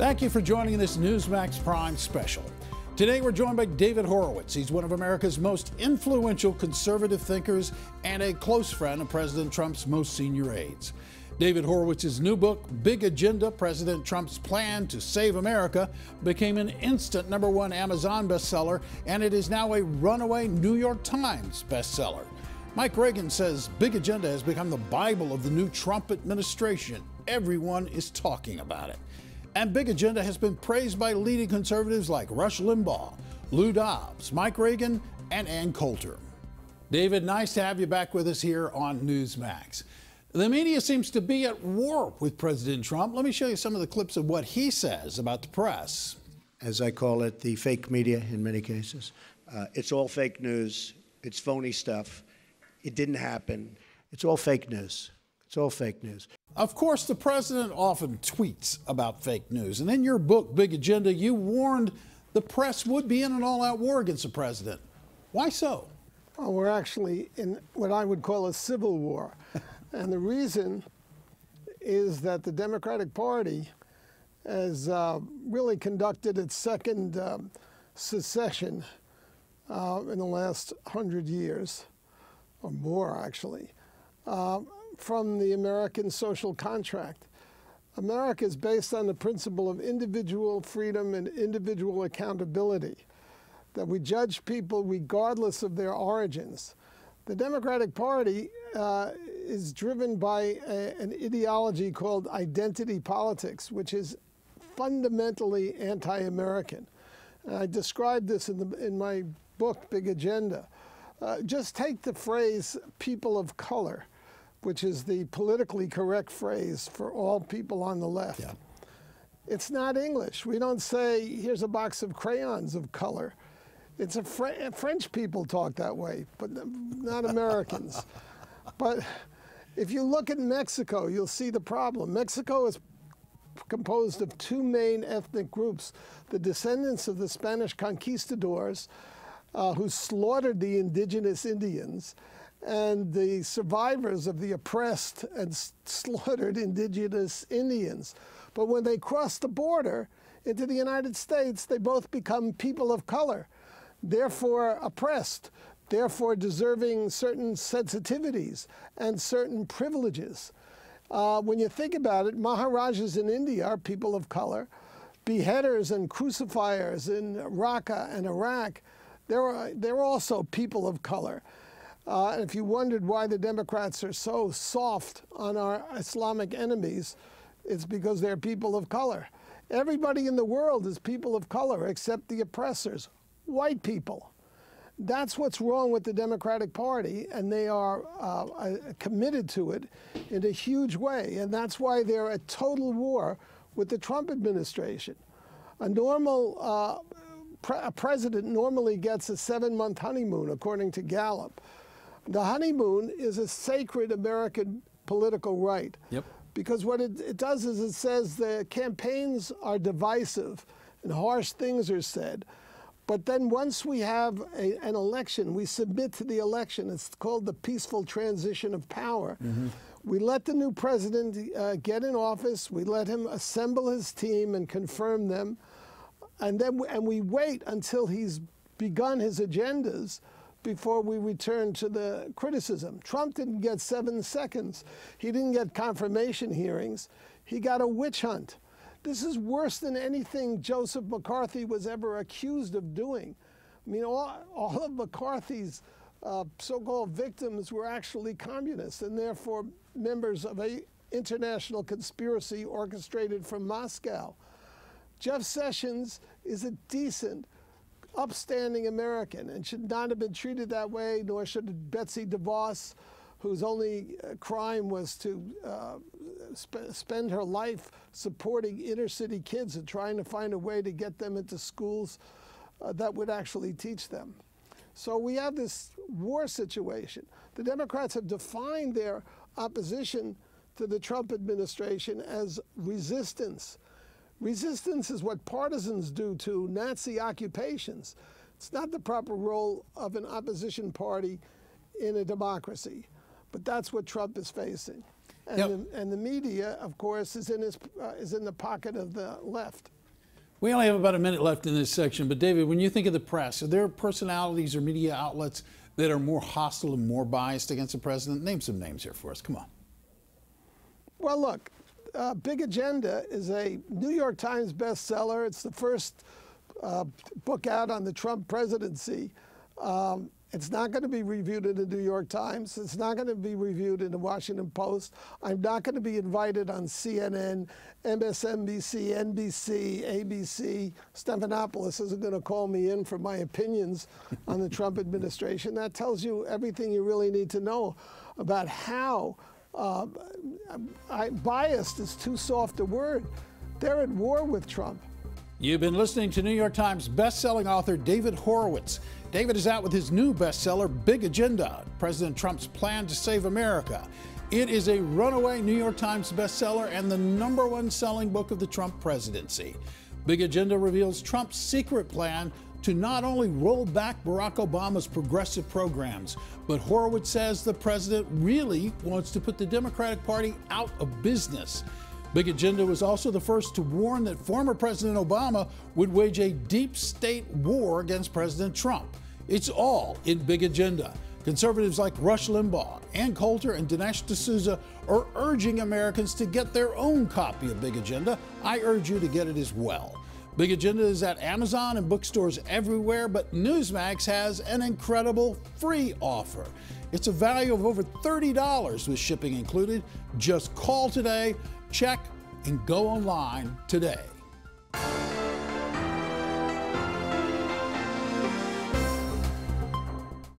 Thank you for joining this Newsmax Prime special. Today we're joined by David Horowitz. He's one of America's most influential conservative thinkers and a close friend of President Trump's most senior aides. David Horowitz's new book, Big Agenda, President Trump's Plan to Save America, became an instant #1 Amazon bestseller, and it is now a runaway New York Times bestseller. Mike Reagan says Big Agenda has become the Bible of the new Trump administration. Everyone is talking about it. And Big Agenda has been praised by leading conservatives like Rush Limbaugh, Lou Dobbs, Mike Reagan, and Ann Coulter. David, nice to have you back with us here on Newsmax. The media seems to be at war with President Trump. Let me show you some of the clips of what he says about the press. As I call it, the fake media in many cases. It's all fake news. It's phony stuff. It didn't happen. It's all fake news. It's all fake news. Of course, the president often tweets about fake news. And in your book, Big Agenda, you warned the press would be in an all-out war against the president. Why so? Well, we're actually in what I would call a civil war. And the reason is that the Democratic Party has really conducted its second secession in the last 100 years, or more actually, from the American social contract. America is based on the principle of individual freedom and individual accountability, that we judge people regardless of their origins. The Democratic Party is driven by an ideology called identity politics, which is fundamentally anti-American. I described this in my book, Big Agenda. Just take the phrase people of color, which is the politically correct phrase for all people on the left. Yeah. It's not English. We don't say, here's a box of crayons of color. It's French people talk that way, but not Americans. But if you look at Mexico, you'll see the problem. Mexico is composed of two main ethnic groups: the descendants of the Spanish conquistadors who slaughtered the indigenous Indians, and the survivors of the oppressed and slaughtered indigenous Indians. But when they cross the border into the United States, they both become people of color, therefore oppressed, therefore deserving certain sensitivities and certain privileges. When you think about it, Maharajas in India are people of color. Beheaders and crucifiers in Raqqa and Iraq, they're also people of color. And if you wondered why the Democrats are so soft on our Islamic enemies, it's because they're people of color. Everybody in the world is people of color except the oppressors, white people. That's what's wrong with the Democratic Party, and they are committed to it in a huge way. And that's why they're at total war with the Trump administration. A president normally gets a 7-month honeymoon, according to Gallup. The honeymoon is a sacred American political right. Yep. Because what it does is it says the campaigns are divisive and harsh things are said. But then once we have an election, we submit to the election. It's called the peaceful transition of power. Mm-hmm. We let the new president get in office. We let him assemble his team and confirm them. And we wait until he's begun his agendas before we return to the criticism. Trump didn't get 7 seconds. He didn't get confirmation hearings. He got a witch hunt. This is worse than anything Joseph McCarthy was ever accused of doing. I mean, all of McCarthy's so-called victims were actually communists and therefore members of an international conspiracy orchestrated from Moscow. Jeff Sessions is a decent, upstanding American and should not have been treated that way, nor should Betsy DeVos, whose only crime was to spend her life supporting inner-city kids and trying to find a way to get them into schools that would actually teach them. So we have this war situation. The Democrats have defined their opposition to the Trump administration as resistance. Resistance is what partisans do to Nazi occupations. It's not the proper role of an opposition party in a democracy. But that's what Trump is facing. And the media, of course, is in the pocket of the left. We only have about a minute left in this section, but David, when you think of the press, are there personalities or media outlets that are more hostile and more biased against the president? Name some names here for us. Come on. Well, look, Big Agenda is a New York Times bestseller. It's the first book out on the Trump presidency. It's not going to be reviewed in the New York Times. It's not going to be reviewed in the Washington Post. I'm not going to be invited on CNN, MSNBC, NBC, ABC. Stephanopoulos isn't going to call me in for my opinions on the Trump administration. That tells you everything you really need to know about how biased is too soft a word. They're at war with Trump. You've been listening to New York Times bestselling author David Horowitz. David is out with his new bestseller, Big Agenda, President Trump's Plan to Save America. It is a runaway New York Times bestseller and the #1 selling book of the Trump presidency. Big Agenda reveals Trump's secret plan to not only roll back Barack Obama's progressive programs, but Horowitz says the president really wants to put the Democratic Party out of business. Big Agenda was also the first to warn that former President Obama would wage a deep state war against President Trump. It's all in Big Agenda. Conservatives like Rush Limbaugh, Ann Coulter, and Dinesh D'Souza are urging Americans to get their own copy of Big Agenda. I urge you to get it as well. Big Agenda is at Amazon and bookstores everywhere, but Newsmax has an incredible free offer. It's a value of over $30 with shipping included. Just call today, check, and go online today.